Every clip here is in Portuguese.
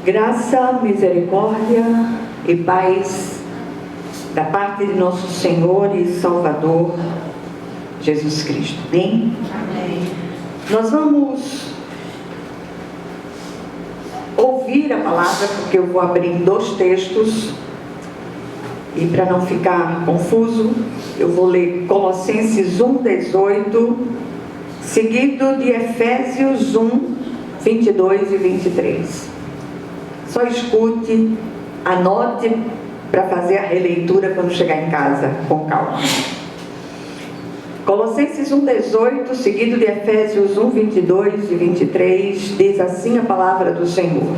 Graça, misericórdia e paz da parte de nosso Senhor e Salvador Jesus Cristo. Amém? Amém. Nós vamos ouvir a palavra, porque eu vou abrir em 2 textos e para não ficar confuso, eu vou ler Colossenses 1:18, seguido de Efésios 1:22 e 23. Só escute, anote para fazer a releitura quando chegar em casa, com calma. Colossenses 1:18, seguido de Efésios 1:22 e 23, diz assim a palavra do Senhor: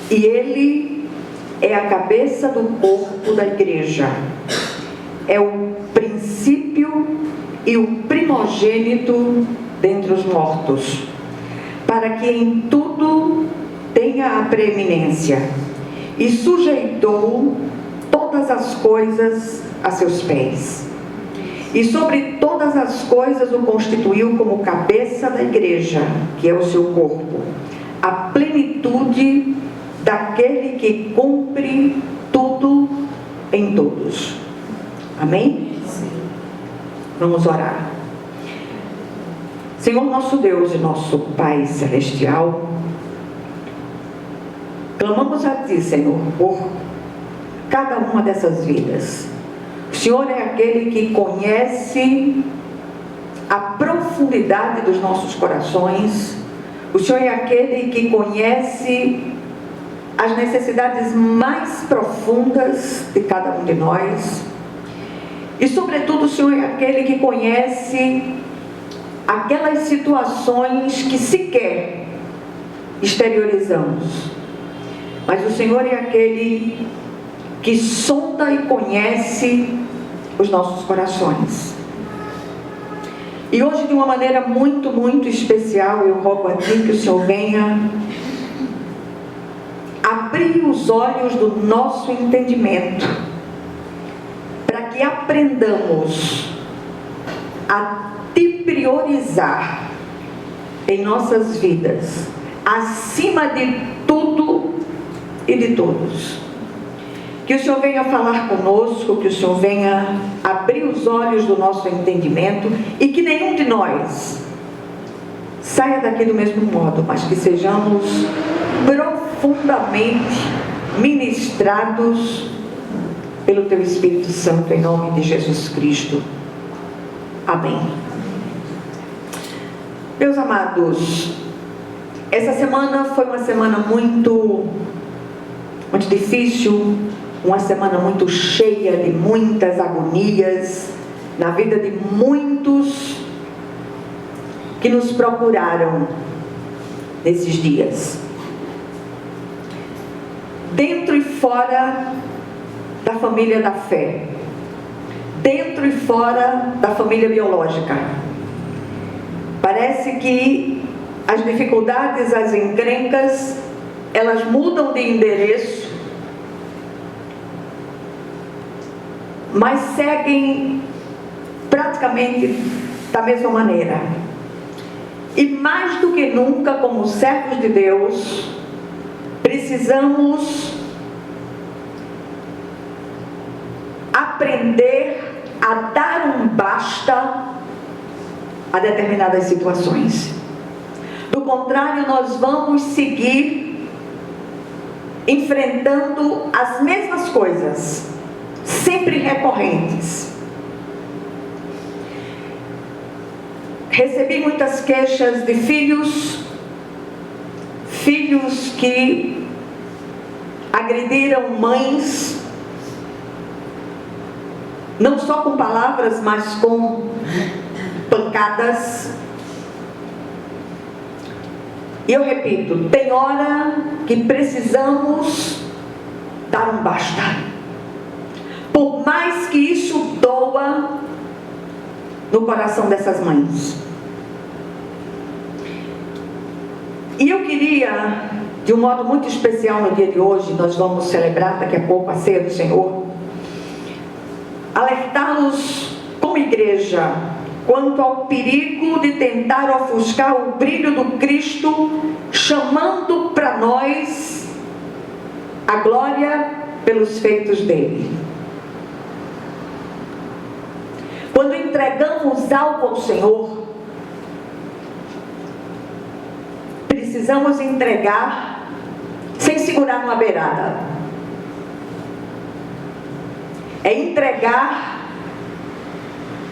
E Ele é a cabeça do corpo da igreja, é o princípio e o primogênito dentre os mortos, para que em tudo tenha a preeminência, e sujeitou todas as coisas a seus pés. E sobre todas as coisas o constituiu como cabeça da igreja, que é o seu corpo, a plenitude daquele que cumpre tudo em todos. Amém? Sim. Vamos orar. Senhor nosso Deus e nosso Pai Celestial, clamamos a Ti, Senhor, por cada uma dessas vidas. O Senhor é aquele que conhece a profundidade dos nossos corações. O Senhor é aquele que conhece as necessidades mais profundas de cada um de nós. E, sobretudo, o Senhor é aquele que conhece aquelas situações que sequer exteriorizamos. Mas o Senhor é aquele que sonda e conhece os nossos corações. E hoje, de uma maneira muito, muito especial, eu rogo a Ti que o Senhor venha abrir os olhos do nosso entendimento, para que aprendamos a Te priorizar em nossas vidas, acima de tudo e de todos. Que o Senhor venha falar conosco, que o Senhor venha abrir os olhos do nosso entendimento e que nenhum de nós saia daqui do mesmo modo, mas que sejamos profundamente ministrados pelo Teu Espírito Santo, em nome de Jesus Cristo. Amém. Meus amados, essa semana foi uma semana muito difícil, uma semana muito cheia de muitas agonias na vida de muitos que nos procuraram nesses dias, dentro e fora da família da fé, dentro e fora da família biológica. Parece que as dificuldades, as encrencas, elas mudam de endereço, mas seguem praticamente da mesma maneira. E mais do que nunca, como servos de Deus, precisamos aprender a dar um basta a determinadas situações. Do contrário, nós vamos seguir enfrentando as mesmas coisas, sempre recorrentes. Recebi muitas queixas de filhos que agrediram mães, não só com palavras, mas com pancadas. E eu repito, tem hora que precisamos dar um basta. Por mais que isso doa no coração dessas mães. E eu queria, de um modo muito especial no dia de hoje, nós vamos celebrar daqui a pouco a ceia do Senhor, alertá-los como igreja quanto ao perigo de tentar ofuscar o brilho do Cristo, chamando para nós a glória pelos feitos dele. Quando entregamos algo ao Senhor, precisamos entregar sem segurar numa beirada. É entregar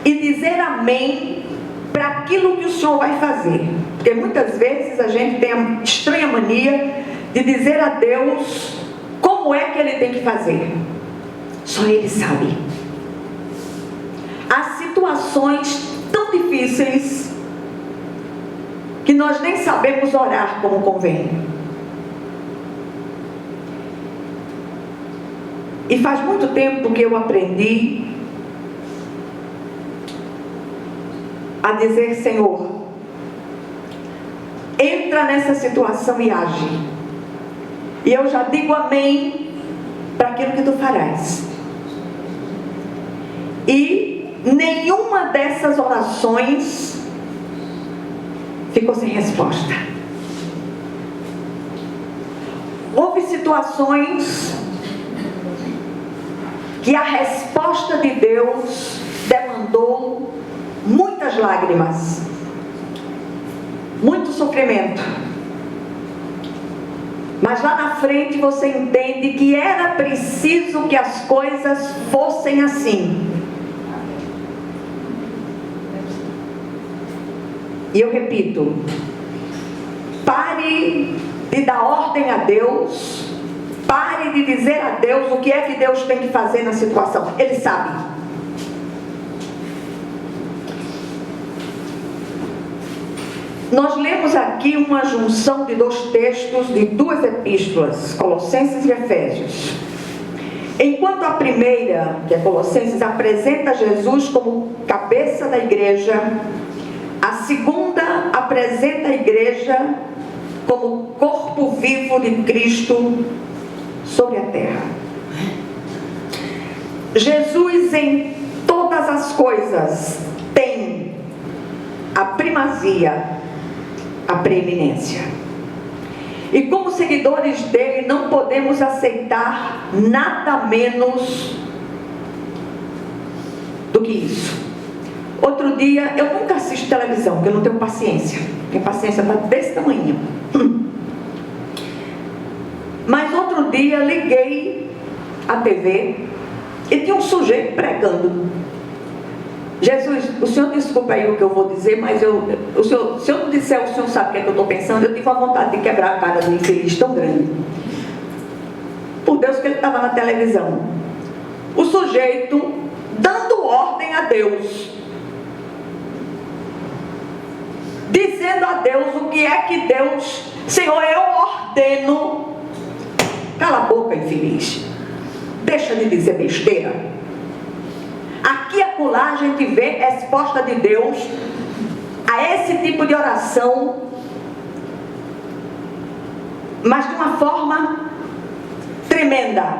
e dizer amém para aquilo que o Senhor vai fazer. Porque muitas vezes a gente tem a estranha mania de dizer a Deus como é que Ele tem que fazer. Só Ele sabe. Há situações tão difíceis que nós nem sabemos orar como convém. E faz muito tempo que eu aprendi a dizer: Senhor, entra nessa situação e age. E eu já digo amém para aquilo que tu farás. E nenhuma dessas orações ficou sem resposta. Houve situações que a resposta de Deus demandou muitas lágrimas, muito sofrimento. Mas lá na frente você entende que era preciso que as coisas fossem assim. E eu repito, pare de dar ordem a Deus, pare de dizer a Deus o que é que Deus tem que fazer na situação. Ele sabe. Nós lemos aqui uma junção de dois textos de duas epístolas, Colossenses e Efésios. Enquanto a primeira, que é Colossenses, apresenta Jesus como cabeça da igreja, a segunda apresenta a igreja como corpo vivo de Cristo sobre a terra. Jesus em todas as coisas tem a primazia, a preeminência. E como seguidores dele não podemos aceitar nada menos do que isso. Outro dia, eu nunca assisto televisão, porque eu não tenho paciência. Minha paciência está desse tamanho. Mas outro dia liguei a TV e tinha um sujeito pregando. Jesus, o senhor desculpa aí o que eu vou dizer, mas se eu não disser, o senhor sabe o que é que eu estou pensando. Eu tive a vontade de quebrar a cara do infeliz tão grande. Por Deus que ele estava na televisão. O sujeito dando ordem a Deus. Dizendo a Deus o que é que Deus... Senhor, eu ordeno... Cala a boca, infeliz. Deixa de dizer besteira. Aqui e acolá a gente vê resposta de Deus a esse tipo de oração, mas de uma forma tremenda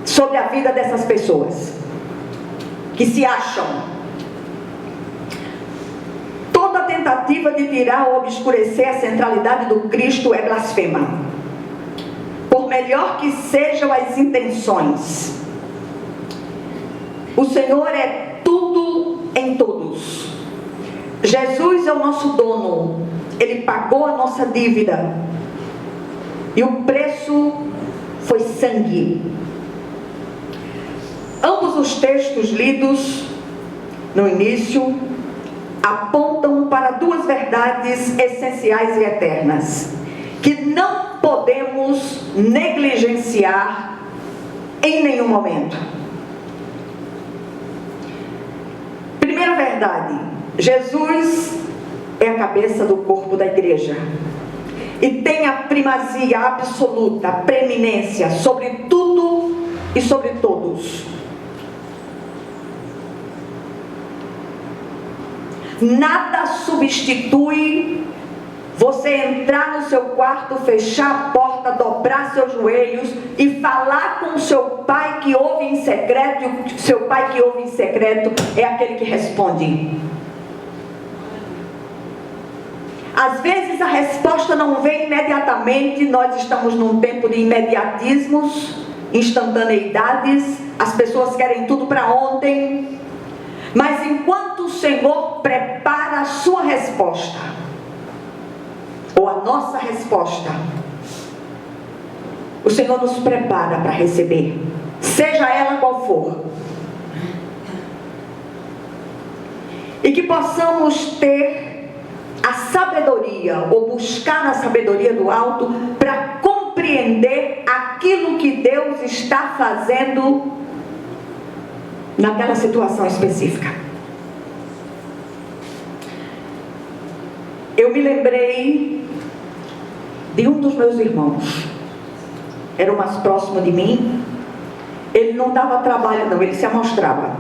sobre a vida dessas pessoas que se acham. Toda tentativa de tirar ou obscurecer a centralidade do Cristo é blasfema, por melhor que sejam as intenções. O Senhor é tudo em todos. Jesus é o nosso dono. Ele pagou a nossa dívida. E o preço foi sangue. Ambos os textos lidos no início apontam para duas verdades essenciais e eternas, que não podemos negligenciar em nenhum momento. Primeira verdade: Jesus é a cabeça do corpo da igreja e tem a primazia absoluta, a preeminência sobre tudo e sobre todos. Nada substitui você entrar no seu quarto, fechar a porta, dobrar seus joelhos e falar com o seu pai que ouve em secreto. E o seu pai que ouve em secreto é aquele que responde. Às vezes a resposta não vem imediatamente, nós estamos num tempo de imediatismos, instantaneidades, as pessoas querem tudo para ontem. Mas enquanto o Senhor prepara a sua resposta, ou a nossa resposta, o Senhor nos prepara para receber, seja ela qual for. E que possamos ter a sabedoria, ou buscar a sabedoria do alto, para compreender aquilo que Deus está fazendo naquela situação específica. Eu me lembrei de um dos meus irmãos, era o mais próximo de mim. Ele não dava trabalho não, ele se amostrava.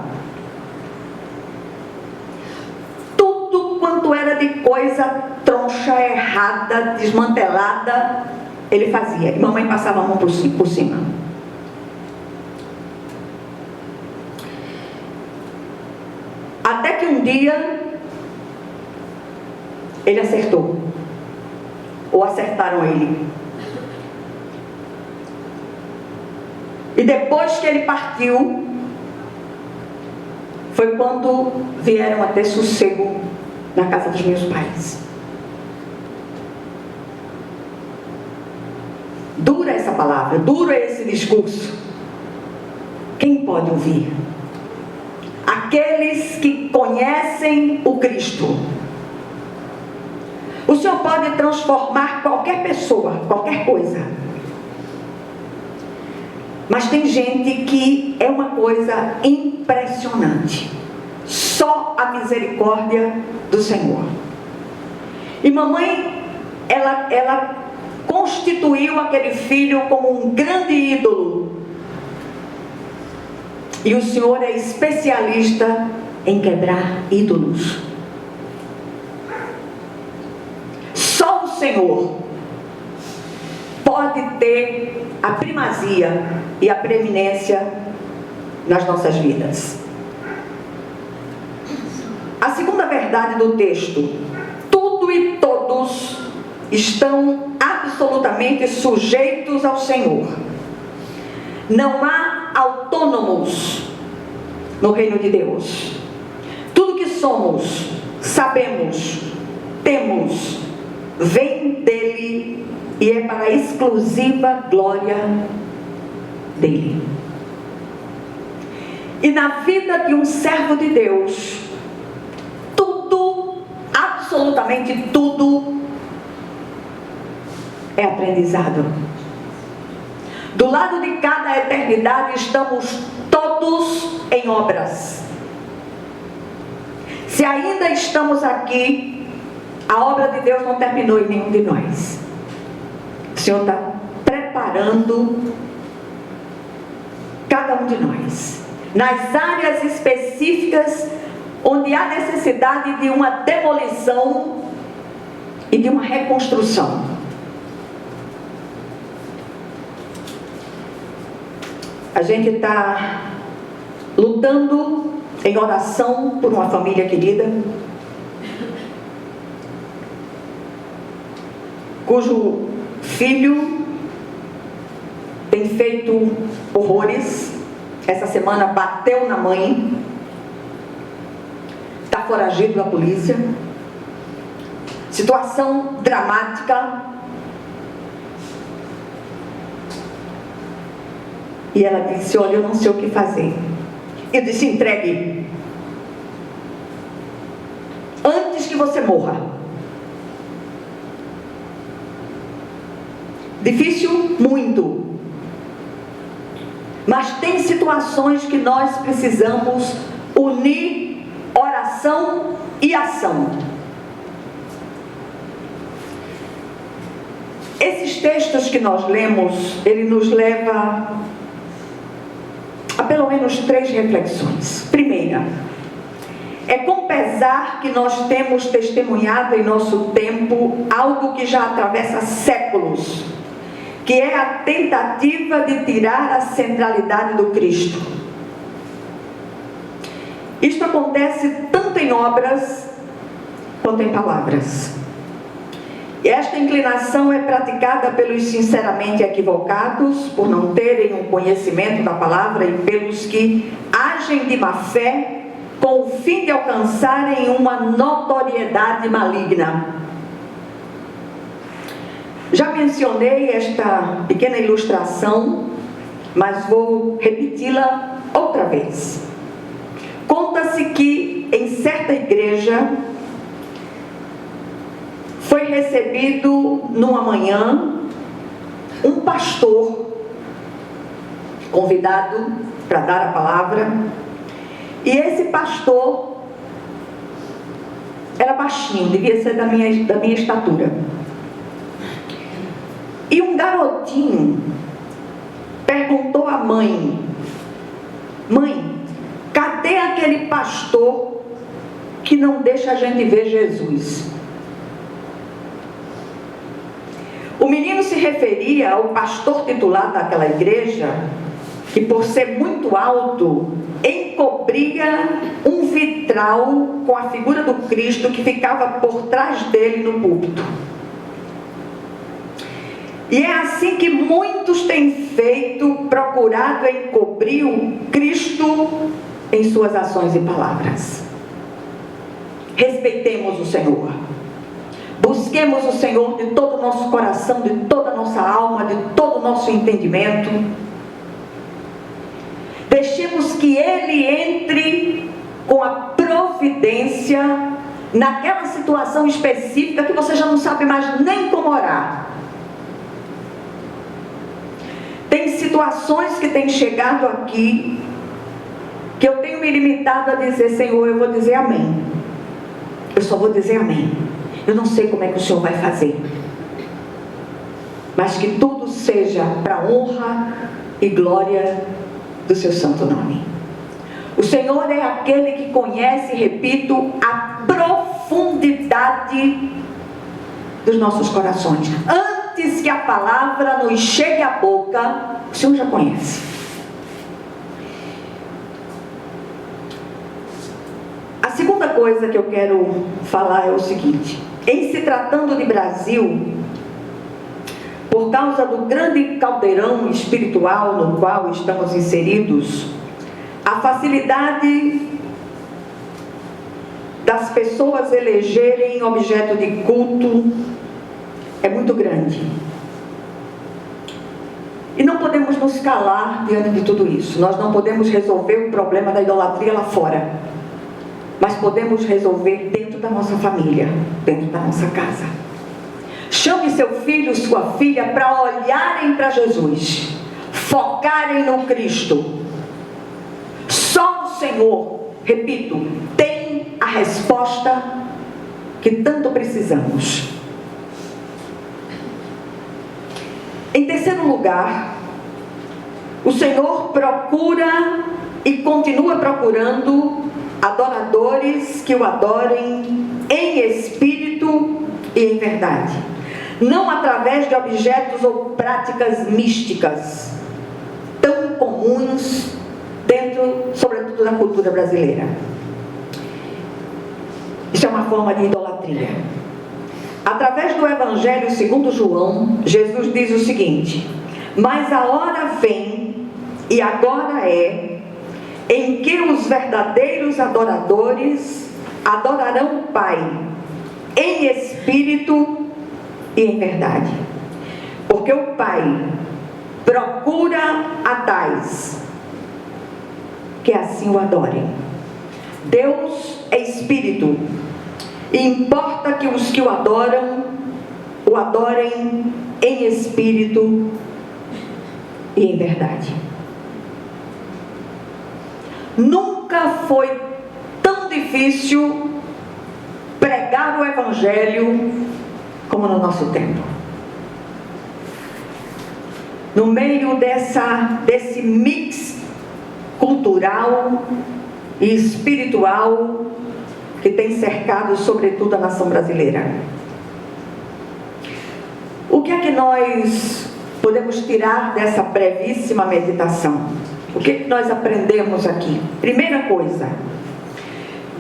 Tudo quanto era de coisa troncha, errada, desmantelada, ele fazia. E mamãe passava a mão por cima. Até que um dia ele acertou, ou acertaram ele. E depois que ele partiu, foi quando vieram a ter sossego na casa dos meus pais. Dura essa palavra, duro é esse discurso. Quem pode ouvir? Aqueles que conhecem o Cristo. O Senhor pode transformar qualquer pessoa, qualquer coisa. Mas tem gente que é uma coisa impressionante. Só a misericórdia do Senhor. E mamãe, ela constituiu aquele filho como um grande ídolo. E o Senhor é especialista em quebrar ídolos. Só o Senhor pode ter a primazia e a preeminência nas nossas vidas. A segunda verdade do texto: tudo e todos estão absolutamente sujeitos ao Senhor. Não há autônomos no reino de Deus. Tudo que somos, sabemos, temos, vem dele e é para a exclusiva glória dele. E na vida de um servo de Deus, tudo, absolutamente tudo, é aprendizado. Do lado de cada eternidade estamos todos em obras. Se ainda estamos aqui, a obra de Deus não terminou em nenhum de nós. O Senhor está preparando cada um de nós nas áreas específicas onde há necessidade de uma demolição e de uma reconstrução. A gente está lutando em oração por uma família querida, cujo filho tem feito horrores. Essa semana bateu na mãe, está foragido da polícia. Situação dramática. E ela disse: olha, eu não sei o que fazer. Eu disse: entregue, antes que você morra. Difícil? Muito. Mas tem situações que nós precisamos unir oração e ação. Esses textos que nós lemos, ele nos leva a pelo menos 3 reflexões. Primeira, é com pesar que nós temos testemunhado em nosso tempo algo que já atravessa séculos, que é a tentativa de tirar a centralidade do Cristo. Isto acontece tanto em obras quanto em palavras. E esta inclinação é praticada pelos sinceramente equivocados, por não terem um conhecimento da palavra, e pelos que agem de má fé, com o fim de alcançarem uma notoriedade maligna. Já mencionei esta pequena ilustração, mas vou repeti-la outra vez. Conta-se que em certa igreja foi recebido numa manhã um pastor convidado para dar a palavra, e esse pastor era baixinho, devia ser da minha estatura. E um garotinho perguntou à mãe: mãe, cadê aquele pastor que não deixa a gente ver Jesus? O menino se referia ao pastor titular daquela igreja, que por ser muito alto, encobria um vitral com a figura do Cristo que ficava por trás dele no púlpito. E é assim que muitos têm feito, procurado encobrir o Cristo em suas ações e palavras. Respeitemos o Senhor. Busquemos o Senhor de todo o nosso coração, de toda a nossa alma, de todo o nosso entendimento. Deixemos que Ele entre com a providência naquela situação específica que você já não sabe mais nem como orar. Tem situações que têm chegado aqui que eu tenho me limitado a dizer: Senhor, eu vou dizer amém. Eu só vou dizer amém. Eu não sei como é que o Senhor vai fazer, mas que tudo seja para a honra e glória do seu santo nome. O Senhor é aquele que conhece, repito, a profundidade dos nossos corações. Antes que a palavra nos chegue à boca, o Senhor já conhece. A segunda coisa que eu quero falar é o seguinte: em se tratando de Brasil, por causa do grande caldeirão espiritual no qual estamos inseridos, a facilidade das pessoas elegerem objeto de culto é muito grande. E não podemos nos calar diante de tudo isso. Nós não podemos resolver o problema da idolatria lá fora, mas podemos resolver dentro da nossa família, dentro da nossa casa. Chame seu filho, sua filha, para olharem para Jesus, focarem no Cristo. Só o Senhor, repito, tem a resposta que tanto precisamos. Em terceiro lugar, o Senhor procura e continua procurando adoradores que o adorem em espírito e em verdade, não através de objetos ou práticas místicas tão comuns dentro, sobretudo, da cultura brasileira. Isso é uma forma de idolatria. Através do Evangelho segundo João, Jesus diz o seguinte: mas a hora vem, e agora é, em que os verdadeiros adoradores adorarão o Pai em espírito e em verdade, porque o Pai procura a tais que assim o adorem. Deus é espírito, e importa que os que o adorem em espírito e em verdade. Nunca foi tão difícil pregar o Evangelho como no nosso tempo. No meio desse mix cultural e espiritual que tem cercado sobretudo a nação brasileira. O que é que nós podemos tirar dessa brevíssima meditação? O que é que nós aprendemos aqui? Primeira coisa: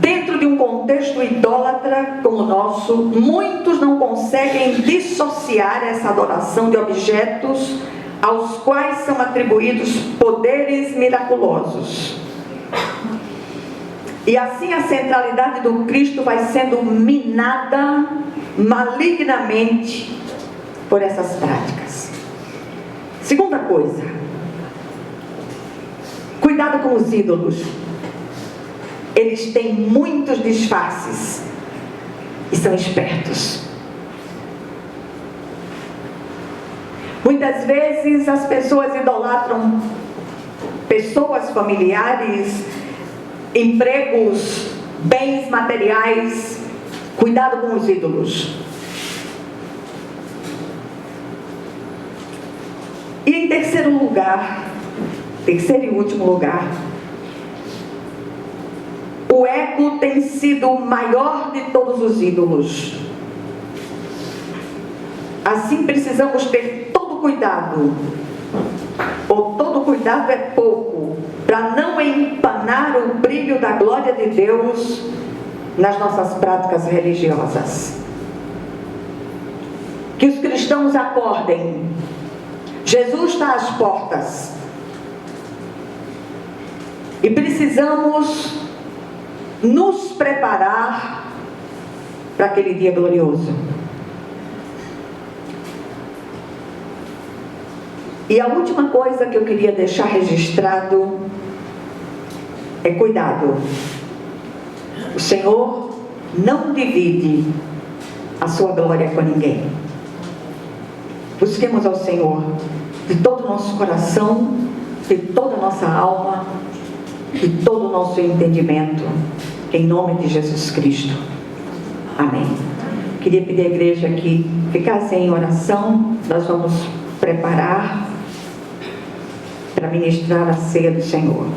Dentro de um contexto idólatra como o nosso, muitos não conseguem dissociar essa adoração de objetos aos quais são atribuídos poderes miraculosos. E assim a centralidade do Cristo vai sendo minada malignamente por essas práticas. Segunda coisa, cuidado com os ídolos. Eles têm muitos disfarces e são espertos. Muitas vezes as pessoas idolatram pessoas, familiares, empregos, bens materiais. Cuidado com os ídolos. E em terceiro e último lugar, o ego tem sido o maior de todos os ídolos. Assim precisamos ter todo cuidado, ou todo cuidado é pouco, para não empanar o brilho da glória de Deus nas nossas práticas religiosas. Que os cristãos acordem. Jesus está às portas. E precisamos nos preparar para aquele dia glorioso. E a última coisa que eu queria deixar registrado é cuidado. O Senhor não divide a sua glória com ninguém. Busquemos ao Senhor de todo o nosso coração, de toda a nossa alma, de todo o nosso entendimento, em nome de Jesus Cristo. Amém. Queria pedir à igreja que ficasse em oração. Nós vamos preparar para ministrar a ceia do Senhor.